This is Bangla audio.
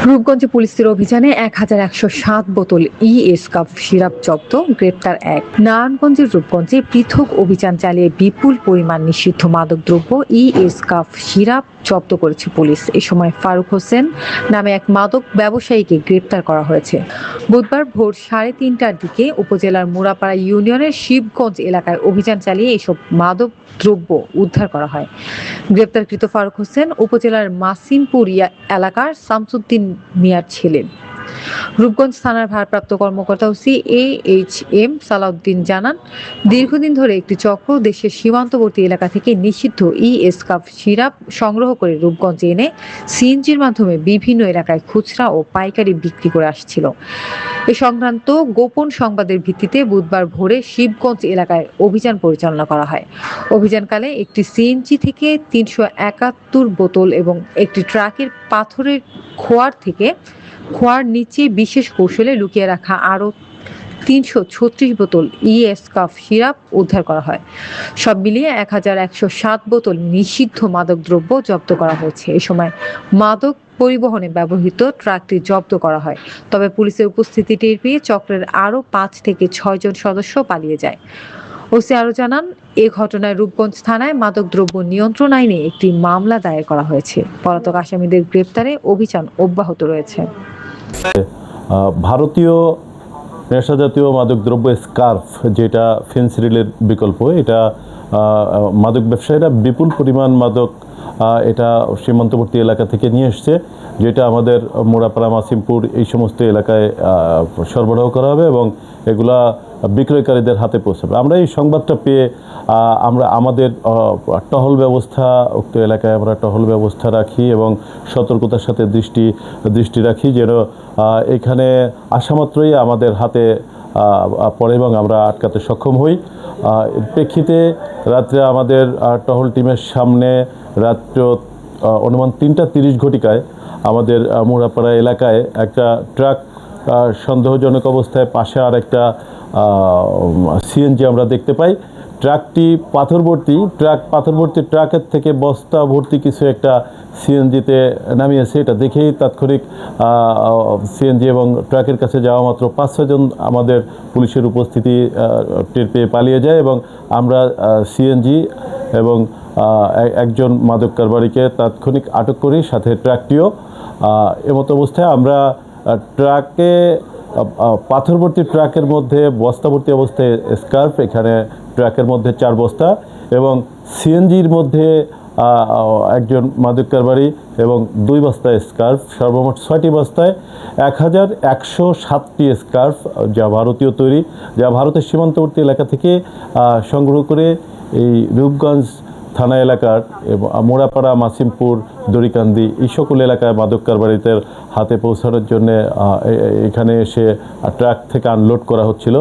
রূপগঞ্জে পুলিশের অভিযানে ১,১০৭ বোতল স্কাফ সিরাপ জব্দ, গ্রেপ্তার এক। নারায়ণগঞ্জের রূপগঞ্জে পৃথক অভিযান চালিয়ে বিপুল পরিমাণ নিষিদ্ধ মাদকদ্রব্য স্কাফ সিরাপ জব্দ করেছে পুলিশ। এ সময় ফারুক হোসেন নামে এক মাদক ব্যবসায়ীকে গ্রেপ্তার করা হয়েছে। বুধবার ভোর ৩:৩০টার দিকে উপজেলার মুরাপাড়া ইউনিয়নের শিবগঞ্জ এলাকায় অভিযান চালিয়ে এসব মাদক দ্রব্য উদ্ধার করা হয়। গ্রেপ্তারকৃত ফারুক হোসেন উপজেলার মাসিমপুর এলাকার শামসুদ্দিন মিয়ার ছেলে। রূপগঞ্জ থানার ভারপ্রাপ্ত কর্মকর্তা ওসি AHM সালাউদ্দিন জানান, দীর্ঘদিন ধরে একটি চক্র দেশের সীমান্তবর্তী এলাকা থেকে নিষিদ্ধ স্কাফ সিরাপ সংগ্রহ করে রূপগঞ্জে এনে সিএনজির মাধ্যমে বিভিন্ন এলাকায় খুচরা ও পাইকারি বিক্রি করে আসছিল। এ সংক্রান্ত গোপন সংবাদের ভিত্তিতে বুধবার ভোরে শিবগঞ্জ এলাকায় অভিযান পরিচালনা করা হয়। অভিযানকালে একটি সিএনজি থেকে ৩৭১ বোতল এবং একটি ট্রাকের পাথরের খোয়ার নিচে বিশেষ কৌশলে লুকিয়ে রাখা আরও ৩৩৬ বোতল স্কাফ সিরাপ উদ্ধার করা হয়। সব মিলিয়ে ১,১০৭ বোতল নিষিদ্ধ মাদকদ্রব্য জব্দ করা হয়েছে। এ সময় মাদক পরিবহনে ব্যবহৃত ট্রাকটি জব্দ করা হয়। তবে পুলিশের উপস্থিতি টের পেয়ে চক্রের আরও ৫ থেকে ৬ জন সদস্য পালিয়ে যায়। ওসি আরও জানান, এ ঘটনায় রূপগঞ্জ থানায় মাদকদ্রব্য নিয়ন্ত্রণ আইনে একটি মামলা দায়ের করা হয়েছে। পলাতক আসামিদের গ্রেপ্তারে অভিযান অব্যাহত রয়েছে। ভারতীয় নেশাজাতীয় মাদকদ্রব্য স্কার্ফ, যেটা ফেন্সিডিলের বিকল্প, এটা মাদক ব্যবসায়ীরা বিপুল পরিমাণ মাদক এটা সীমান্তবর্তী এলাকা থেকে নিয়ে এসছে, যেটা আমাদের মোড়াপাড়া, মাসিমপুর এই সমস্ত এলাকায় সরবরাহ করা হবে এবং এগুলা বিক্রয়কারীদের হাতে পৌঁছাবে। আমরা এই সংবাদটা পেয়ে আমরা আমাদের টহল ব্যবস্থা, উক্ত এলাকায় আমরা টহল ব্যবস্থা রাখি এবং সতর্কতার সাথে দৃষ্টি রাখি যেন এখানে আসামাত্রই আমাদের হাতে পড়ে এবং আমরা আটকাতে সক্ষম হই। এর প্রেক্ষিতে রাত্রে আমাদের টহল টিমের সামনে রাত্র অনুমান ৩:৩০ ঘটিকায় আমাদের মোড়াপাড়া এলাকায় একটা ট্রাক সন্দেহজনক অবস্থায়, পাশে আর একটা সিএনজি আমরা দেখতে পাই। ট্রাকটি পাথরভর্তি ট্রাকের থেকে বস্তা ভর্তি কিছু একটা সিএনজিতে নামিয়েছে। এটা দেখেই তাৎক্ষণিক সিএনজি এবং ট্রাকের কাছে যাওয়া মাত্র ৫-৬ জন আমাদের পুলিশের উপস্থিতি টের পেয়ে পালিয়ে যায় এবং আমরা সিএনজি এবং একজন মাদক কারবারিকে তাৎক্ষণিক আটক করি, সাথে ট্রাকটিও। এমতো অবস্থায় আমরা ট্রাকে পাথরভর্তি ট্রাকের মধ্যে বস্তাভর্তি অবস্থায় স্কার্ফ, এখানে ট্রাকের মধ্যে ৪ বস্তা এবং সিএনজির মধ্যে একজন মাদক কারবারি এবং ২ বস্তা স্কার্ফ, সর্বমোট ৬টি বস্তায় ১,১০৭টি স্কার্ফ, যা ভারতীয় তৈরি, যা ভারতের সীমান্তবর্তী এলাকা থেকে সংগ্রহ করে এই রূপগঞ্জ থানা এলাকার এবং মোড়াপাড়া, মাসিমপুর, দড়িকান্দি এই সকল এলাকায় মাদক কারবারিদের হাতে পৌঁছানোর জন্য এখানে এসে ট্রাক থেকে আনলোড করা হচ্ছিল।